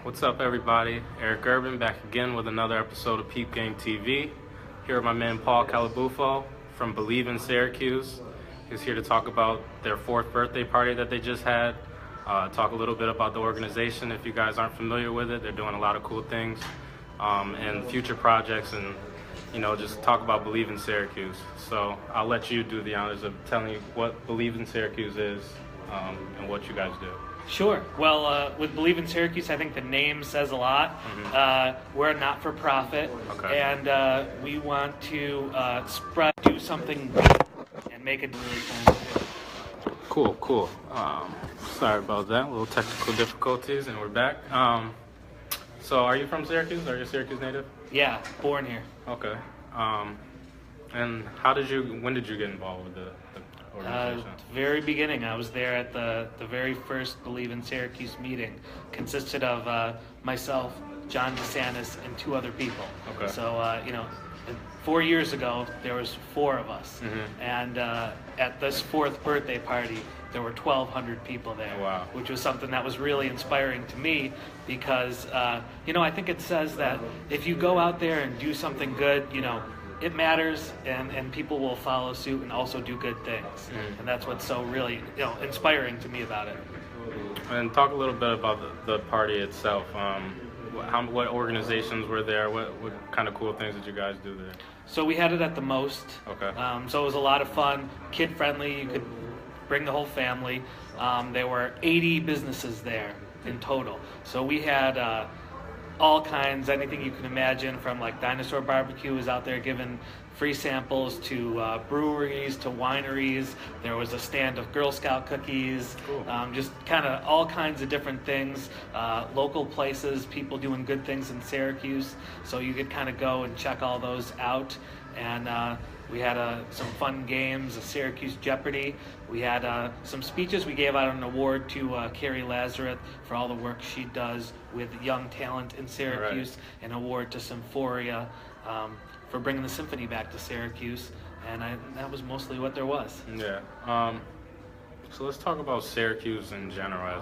What's up, everybody? Aarick Urban back again with another episode of Peep Game TV. Here with my man Paul Colabufo from Believe in Syracuse. He's here to talk about their 4th birthday party that they just had. Talk a little bit about the organization. If you guys aren't familiar with it, they're doing a lot of cool things and future projects, and just talk about Believe in Syracuse. So I'll let you do the honors of telling you what Believe in Syracuse is and what you guys do. Sure. Well, with Believe in Syracuse, I think the name says a lot. We're a not-for-profit, and we want to do something and make it really fun. Cool. Sorry about that. A little technical difficulties, and we're back. So are you from Syracuse? Are you a Syracuse native? Yeah, born here. Okay. And when did you get involved with the organization? Very beginning. I was there at the very first Believe in Syracuse meeting. Consisted of myself, John DeSantis, and 2 other people. Okay. So, 4 years ago, there was 4 of us. And at this 4th birthday party, there were 1,200 people there. Wow. Which was something that was really inspiring to me because, I think it says that if you go out there and do something good, it matters, and people will follow suit and also do good things. And that's what's so really inspiring to me about it. And talk a little bit about the party itself. What organizations were there? What kind of cool things did you guys do there? So we had it at the Most. Okay. So it was a lot of fun, kid-friendly. You could bring the whole family. There were 80 businesses there in total. So we had all kinds, anything you can imagine, from like Dinosaur Barbecue was out there giving free samples to breweries, to wineries. There was a stand of Girl Scout cookies. Cool. Just kind of all kinds of different things, local places, people doing good things in Syracuse. So you could kind of go and check all those out. And we had some fun games, a Syracuse Jeopardy. We had some speeches. We gave out an award to Carrie Lazarus for all the work she does with young talent in Syracuse. Right. An award to Symphoria for bringing the symphony back to Syracuse. And that was mostly what there was. Yeah. So let's talk about Syracuse in general.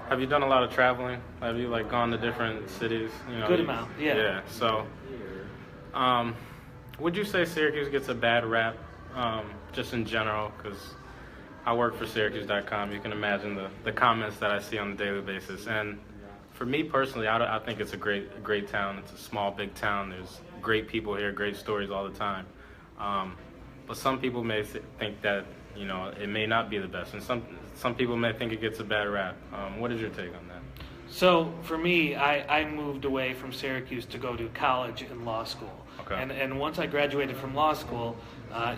Have you done a lot of traveling? Have you gone to different cities? Good amount, yeah. Yeah. So, would you say Syracuse gets a bad rap, just in general? Because I work for Syracuse.com. You can imagine the comments that I see on a daily basis. And for me personally, I think it's a great town. It's a small, big town. There's great people here, great stories all the time. But some people may think that it may not be the best, and some people may think it gets a bad rap. What is your take on that? So for me, I moved away from Syracuse to go to college and law school. Okay. And once I graduated from law school,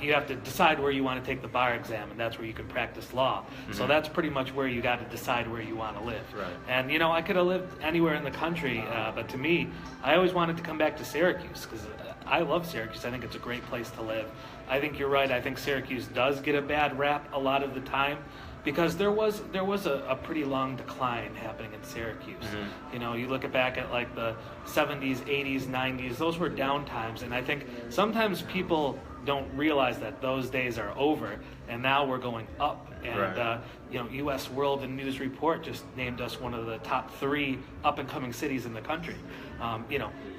you have to decide where you want to take the bar exam, and that's where you can practice law. So that's pretty much where you got to decide where you want to live. Right. And I could have lived anywhere in the country, but to me, I always wanted to come back to Syracuse because I love Syracuse. I think it's a great place to live. I think you're right. I think Syracuse does get a bad rap a lot of the time, because there was a pretty long decline happening in Syracuse. You look back at like the 70s, 80s, 90s, those were down times, and I think sometimes people don't realize that those days are over, and now we're going up. And right. U.S. World and News Report just named us one of the top 3 up-and-coming cities in the country.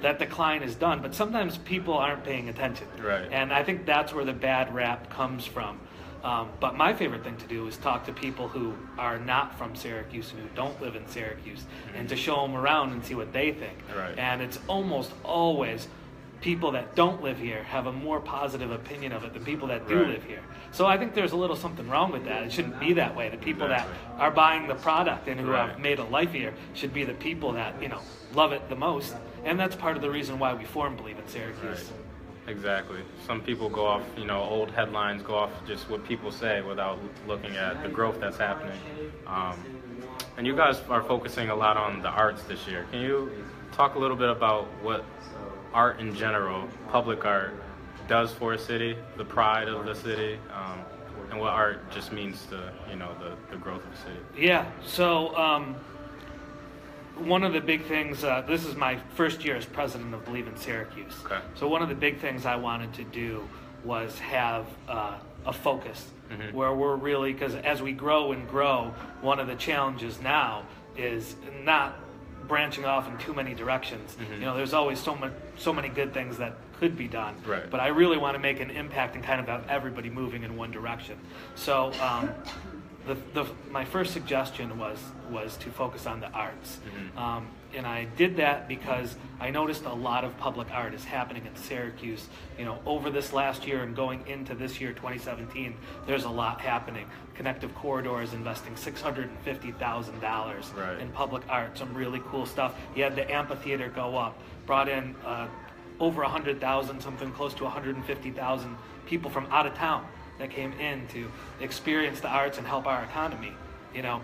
That decline is done, but sometimes people aren't paying attention. Right. And I think that's where the bad rap comes from. But my favorite thing to do is talk to people who are not from Syracuse and who don't live in Syracuse, and to show them around and see what they think. Right. And it's almost always people that don't live here have a more positive opinion of it than people that do live here. So I think there's a little something wrong with that. It shouldn't be that way. The people that are buying the product and who have made a life here should be the people that love it the most. And that's part of the reason why we formed Believe in Syracuse. Right. Exactly. Some people go off, old headlines, go off just what people say without looking at the growth that's happening. And you guys are focusing a lot on the arts this year. Can you talk a little bit about what art in general, public art, does for a city, the pride of the city, and what art just means to, the growth of the city? Yeah. So one of the big things, this is my first year as president of Believe in Syracuse. Okay. So one of the big things I wanted to do was have a focus where we're really, because as we grow and grow, one of the challenges now is not branching off in too many directions. You know, there's always so many good things that could be done. Right. But I really want to make an impact and kind of have everybody moving in one direction. So my first suggestion was to focus on the arts. And I did that because I noticed a lot of public art is happening in Syracuse. You know, over this last year and going into this year, 2017, there's a lot happening. Connective Corridor is investing $650,000 in public art, some really cool stuff. He had the amphitheater go up, brought in over 100,000, something close to 150,000 people from out of town that came in to experience the arts and help our economy. You know,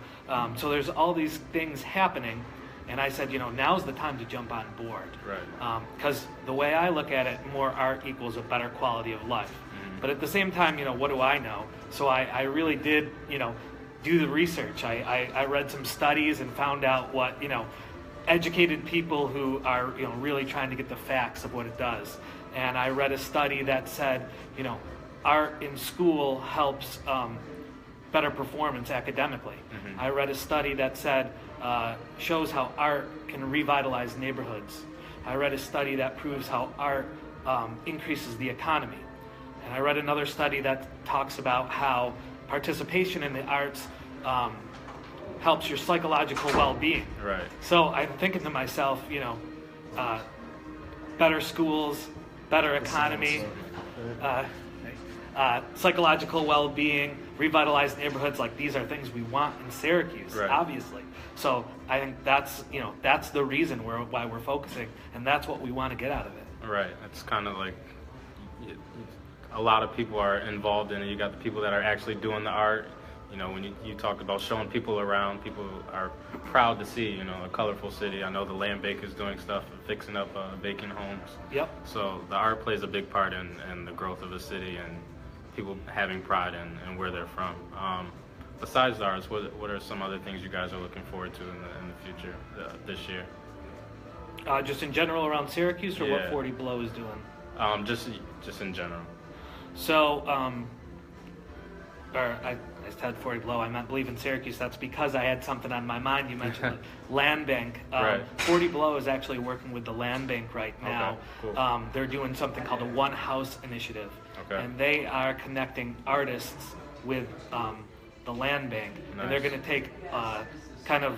so there's all these things happening. And I said, you know, now's the time to jump on board. Because the way I look at it, more art equals a better quality of life. But at the same time, you know, what do I know? So I really did, you know, do the research. I read some studies and found out what, you know, educated people who are, you know, really trying to get the facts of what it does. And I read a study that said, you know, art in school helps better performance academically. I read a study that said, shows how art can revitalize neighborhoods. I read a study that proves how art increases the economy. And I read another study that talks about how participation in the arts helps your psychological well-being. So I'm thinking to myself, you know, better schools, better economy, psychological well-being, revitalized neighborhoods, like these are things we want in Syracuse, obviously. So I think that's, you know, that's the reason why we're focusing, and that's what we want to get out of it. It's kind of like a lot of people are involved in it. You got the people that are actually doing the art. You know, when you talk about showing people around, people are proud to see, you know, a colorful city. I know the land bank is doing stuff, fixing up vacant homes. So the art plays a big part in the growth of the city and people having pride in where they're from. Besides the arts, what are some other things you guys are looking forward to in the future this year? Just in general around Syracuse, or what 40 Below is doing? Just in general. So, I said 40 Below, I meant Believe in Syracuse. That's because I had something on my mind. You mentioned the land bank. 40 Below is actually working with the land bank right now. They're doing something called a One House Initiative. And they are connecting artists with the land bank. And they're going to take kind of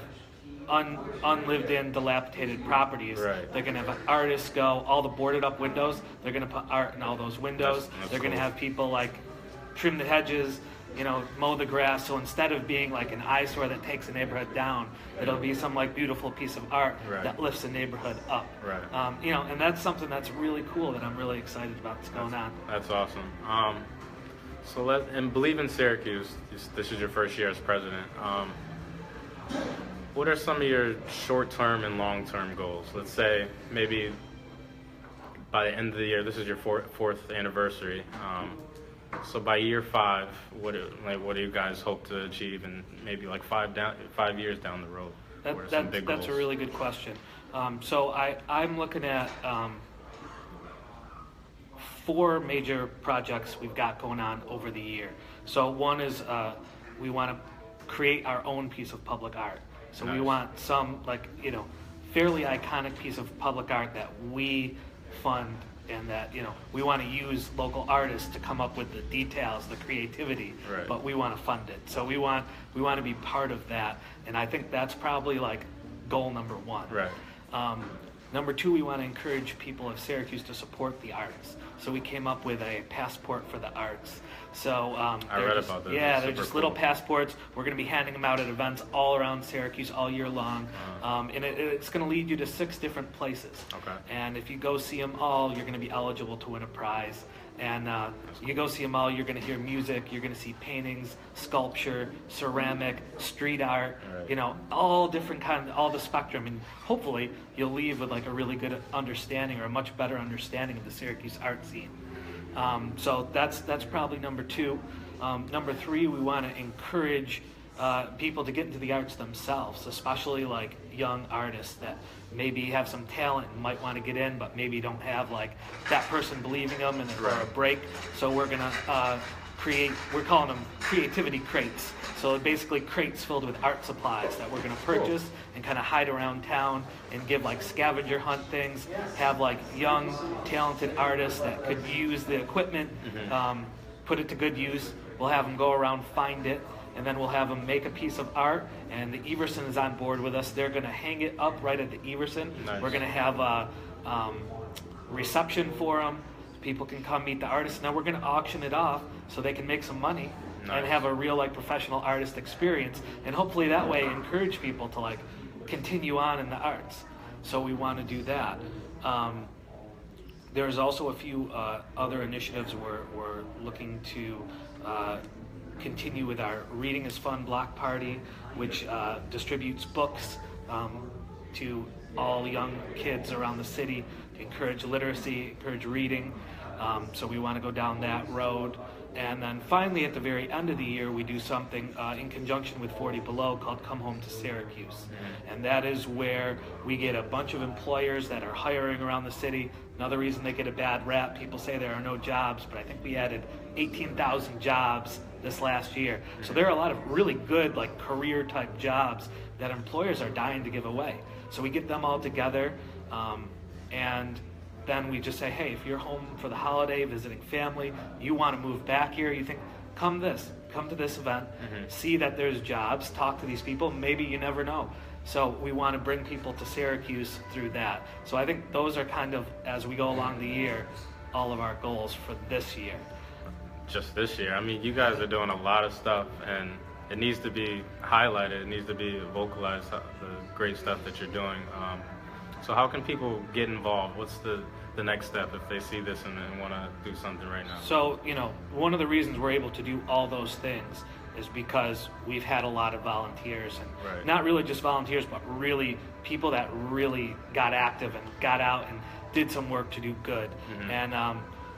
unlived in, dilapidated properties. They're going to have artists go, all the boarded up windows, they're going to put art in all those windows. They're going to have people like trim the hedges, you know, mow the grass. So instead of being like an eyesore that takes a neighborhood down, it'll be some like beautiful piece of art that lifts the neighborhood up. You know, and that's something that's really cool that I'm really excited about that's going on. That's awesome. And Believe in Syracuse, this is your first year as president. What are some of your short-term and long-term goals? Let's say maybe by the end of the year, this is your fourth anniversary. So by year 5, what do you guys hope to achieve, and maybe like 5 years down the road? That's a really good question. So I'm looking at 4 major projects we've got going on over the year. So one is we want to create our own piece of public art. So we want some, like, you know, fairly iconic piece of public art that we fund, and that, you know, we want to use local artists to come up with the details, the creativity, but we want to fund it. So we want to be part of that, and I think that's probably like goal number 1. Number 2, we want to encourage people of Syracuse to support the arts. So we came up with a passport for the arts. So I read about that. Yeah, they're just little passports. We're going to be handing them out at events all around Syracuse all year long. And it's going to lead you to 6 different places. And if you go see them all, you're going to be eligible to win a prize. And you go see them all, you're going to hear music, you're going to see paintings, sculpture, ceramic, street art, you know, all different kinds, all the spectrum. And hopefully you'll leave with like a really good understanding, or a much better understanding of the Syracuse art scene. So that's probably number 2. Number 3, we want to encourage people to get into the arts themselves, especially like young artists that maybe have some talent and might want to get in, but maybe don't have like that person believing them or a break. So we're going to create, we're calling them creativity crates. So basically crates filled with art supplies that we're going to purchase and kind of hide around town and give like scavenger hunt things, have like young, talented artists that could use the equipment, put it to good use. We'll have them go around, find it, and then we'll have them make a piece of art, and the Everson is on board with us. They're going to hang it up right at the Everson. Nice. We're going to have a reception for them. People can come meet the artists. Now we're going to auction it off so they can make some money. Nice. And have a real like professional artist experience, and hopefully that way encourage people to like continue on in the arts. So we want to do that. There's also a few other initiatives we're looking to continue with our Reading is Fun block party, which distributes books to all young kids around the city to encourage literacy, encourage reading. So we want to go down that road. And then finally, at the very end of the year, we do something in conjunction with 40 Below called Come Home to Syracuse. And that is where we get a bunch of employers that are hiring around the city. Another reason they get a bad rap, people say there are no jobs, but I think we added 18,000 jobs this last year. So there are a lot of really good like career type jobs that employers are dying to give away. So we get them all together, and then we just say, hey, if you're home for the holiday, visiting family, you want to move back here, you think, come to this event, see that there's jobs, talk to these people, maybe you never know. So we want to bring people to Syracuse through that. So I think those are kind of, as we go along the year, all of our goals for this year. Just this year. I mean, you guys are doing a lot of stuff, and it needs to be highlighted, it needs to be vocalized, the great stuff that you're doing. So how can people get involved? What's the next step if they see this and want to do something right now? So, one of the reasons we're able to do all those things is because we've had a lot of volunteers, and not really just volunteers, but really people that really got active and got out and did some work to do good. And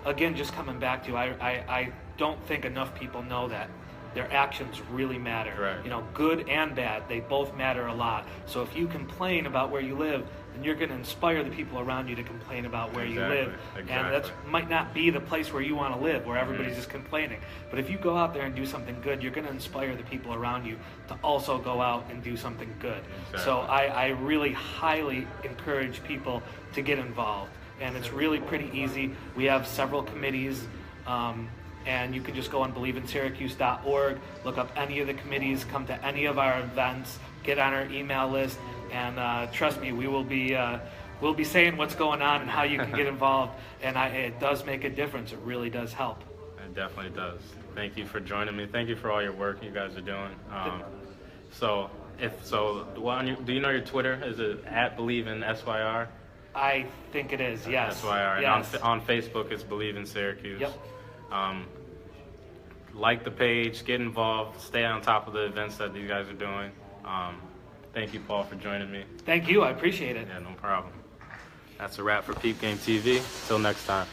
again, just coming back to, I don't think enough people know that their actions really matter. Good and bad, they both matter a lot. So if you complain about where you live, then you're going to inspire the people around you to complain about where you live. And that might not be the place where you want to live, where everybody's just complaining. But if you go out there and do something good, you're going to inspire the people around you to also go out and do something good. So I really highly encourage people to get involved. And it's really pretty easy. We have several committees. And you can just go on believinsyracuse.org, look up any of the committees, come to any of our events, get on our email list, and trust me, we'll be saying what's going on and how you can get involved. And it does make a difference. It really does help. It definitely does. Thank you for joining me. Thank you for all your work you guys are doing. Do you know your Twitter? Is it @BelieveInSYR? I think it is. Yes. SYR. Yes. And on Facebook, it's Believe in Syracuse. Yep. Like the page, get involved, stay on top of the events that you guys are doing. Thank you, Paul, for joining me. Thank you. I appreciate it. Yeah, no problem. That's a wrap for Peep Game TV. Till next time.